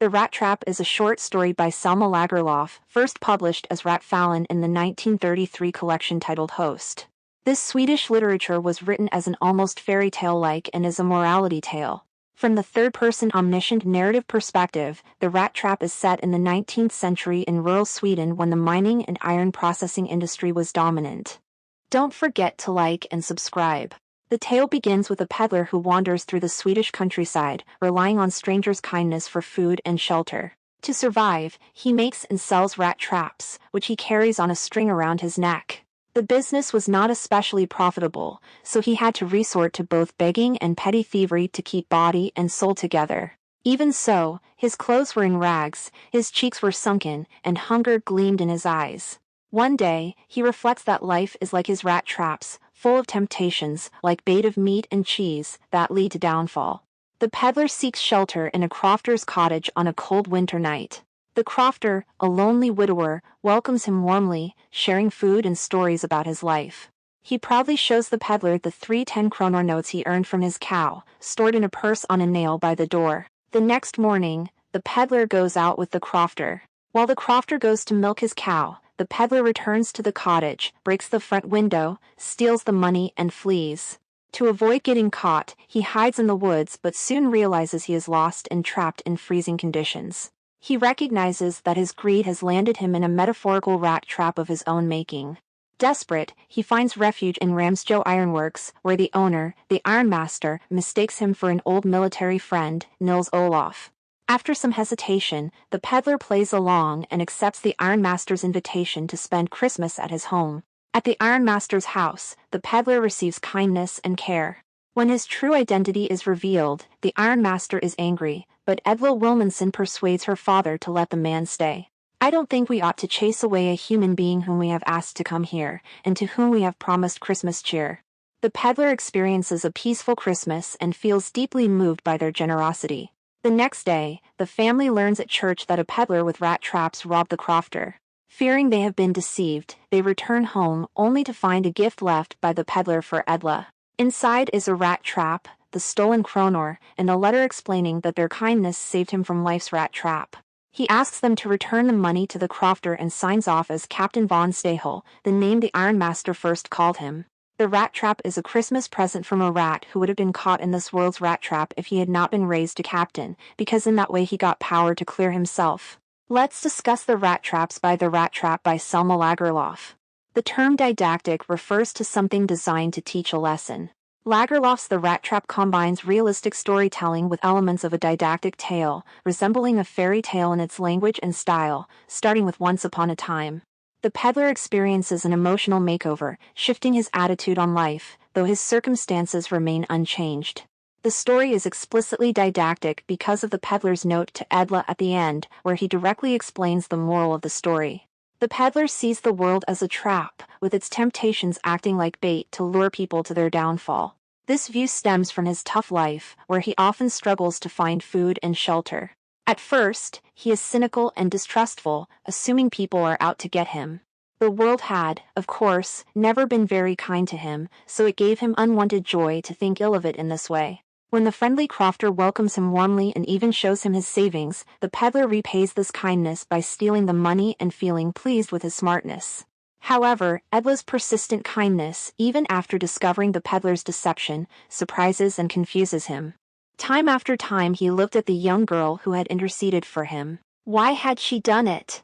The Rattrap is a short story by Selma Lagerlöf, first published as Råttfällan in the 1933 collection titled Host. This Swedish literature was written as an almost fairy tale-like and is a morality tale. From the third-person omniscient narrative perspective, the Rattrap is set in the 19th century in rural Sweden when the mining and iron processing industry was dominant. Don't forget to like and subscribe. The tale begins with a peddler who wanders through the Swedish countryside, relying on strangers' kindness for food and shelter. To survive, he makes and sells rat traps, which he carries on a string around his neck. The business was not especially profitable, so he had to resort to both begging and petty thievery to keep body and soul together. Even so, his clothes were in rags, his cheeks were sunken, and hunger gleamed in his eyes. One day, he reflects that life is like his rat traps, full of temptations, like bait of meat and cheese, that lead to downfall. The peddler seeks shelter in a crofter's cottage on a cold winter night. The crofter, a lonely widower, welcomes him warmly, sharing food and stories about his life. He proudly shows the peddler the 3 10-kronor notes he earned from his cow, stored in a purse on a nail by the door. The next morning, the peddler goes out with the crofter. While the crofter goes to milk his cow, the peddler returns to the cottage, breaks the front window, steals the money and flees. To avoid getting caught, he hides in the woods but soon realizes he is lost and trapped in freezing conditions. He recognizes that his greed has landed him in a metaphorical rat trap of his own making. Desperate, he finds refuge in Ramsjo Ironworks, where the owner, the ironmaster, mistakes him for an old military friend, Nils Olof. After some hesitation, the peddler plays along and accepts the ironmaster's invitation to spend Christmas at his home. At the ironmaster's house, the peddler receives kindness and care. When his true identity is revealed, the ironmaster is angry, but Edla Wilmanson persuades her father to let the man stay. I don't think we ought to chase away a human being whom we have asked to come here, and to whom we have promised Christmas cheer. The peddler experiences a peaceful Christmas and feels deeply moved by their generosity. The next day, the family learns at church that a peddler with rat traps robbed the crofter. Fearing they have been deceived, they return home only to find a gift left by the peddler for Edla. Inside is a rat trap, the stolen kronor, and a letter explaining that their kindness saved him from life's rat trap. He asks them to return the money to the crofter and signs off as Captain von Stahel, the name the ironmaster first called him. The rat trap is a Christmas present from a rat who would have been caught in this world's rat trap if he had not been raised to captain, because in that way he got power to clear himself. Let's discuss the rat traps by The Rat Trap by Selma Lagerlöf. The term didactic refers to something designed to teach a lesson. Lagerlöf's The Rat Trap combines realistic storytelling with elements of a didactic tale, resembling a fairy tale in its language and style, starting with Once Upon a Time. The peddler experiences an emotional makeover, shifting his attitude on life, though his circumstances remain unchanged. The story is explicitly didactic because of the peddler's note to Edla at the end, where he directly explains the moral of the story. The peddler sees the world as a trap, with its temptations acting like bait to lure people to their downfall. This view stems from his tough life, where he often struggles to find food and shelter. At first, he is cynical and distrustful, assuming people are out to get him. The world had, of course, never been very kind to him, so it gave him unwanted joy to think ill of it in this way. When the friendly crofter welcomes him warmly and even shows him his savings, the peddler repays this kindness by stealing the money and feeling pleased with his smartness. However, Edla's persistent kindness, even after discovering the peddler's deception, surprises and confuses him. Time after time he looked at the young girl who had interceded for him. Why had she done it?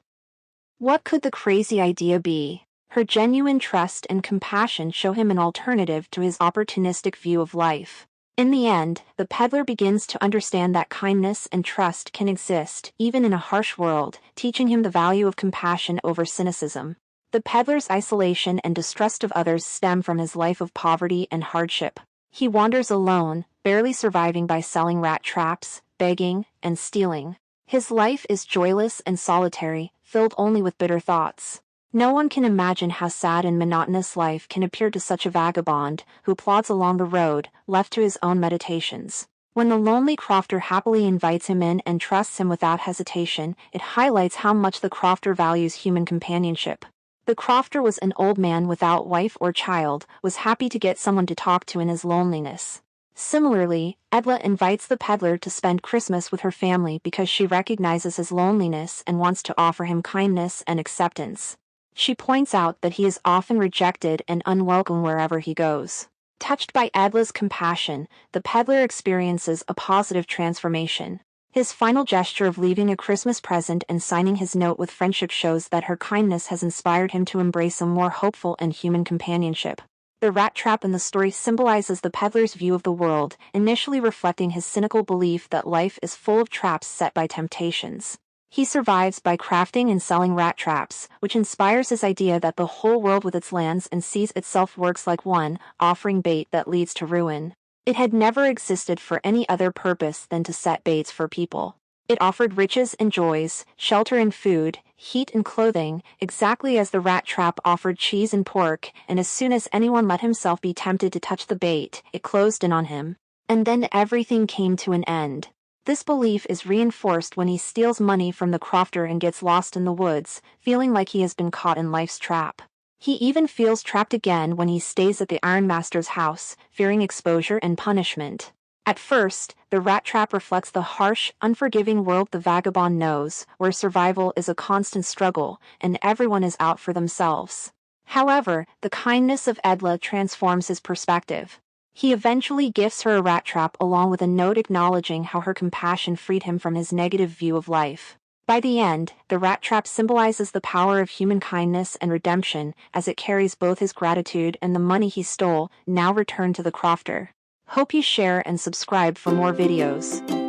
What could the crazy idea be? Her genuine trust and compassion show him an alternative to his opportunistic view of life. In the end, the peddler begins to understand that kindness and trust can exist even in a harsh world, teaching him the value of compassion over cynicism. The peddler's isolation and distrust of others stem from his life of poverty and hardship. He wanders alone, barely surviving by selling rat traps, begging, and stealing. His life is joyless and solitary, filled only with bitter thoughts. No one can imagine how sad and monotonous life can appear to such a vagabond, who plods along the road, left to his own meditations. When the lonely crofter happily invites him in and trusts him without hesitation, it highlights how much the crofter values human companionship. The crofter was an old man without wife or child, was happy to get someone to talk to in his loneliness. Similarly, Edla invites the peddler to spend Christmas with her family because she recognizes his loneliness and wants to offer him kindness and acceptance. She points out that he is often rejected and unwelcome wherever he goes. Touched by Edla's compassion, the peddler experiences a positive transformation. His final gesture of leaving a Christmas present and signing his note with friendship shows that her kindness has inspired him to embrace a more hopeful and human companionship. The rat trap in the story symbolizes the peddler's view of the world, initially reflecting his cynical belief that life is full of traps set by temptations. He survives by crafting and selling rat traps, which inspires his idea that the whole world with its lands and seas itself works like one, offering bait that leads to ruin. It had never existed for any other purpose than to set baits for people. It offered riches and joys, shelter and food, heat and clothing, exactly as the rat trap offered cheese and pork, and as soon as anyone let himself be tempted to touch the bait, it closed in on him. And then everything came to an end. This belief is reinforced when he steals money from the crofter and gets lost in the woods, feeling like he has been caught in life's trap. He even feels trapped again when he stays at the Ironmaster's house, fearing exposure and punishment. At first, the rat trap reflects the harsh, unforgiving world the vagabond knows, where survival is a constant struggle, and everyone is out for themselves. However, the kindness of Edla transforms his perspective. He eventually gifts her a rat trap along with a note acknowledging how her compassion freed him from his negative view of life. By the end, the rat trap symbolizes the power of human kindness and redemption, as it carries both his gratitude and the money he stole, now returned to the crofter. Hope you share and subscribe for more videos.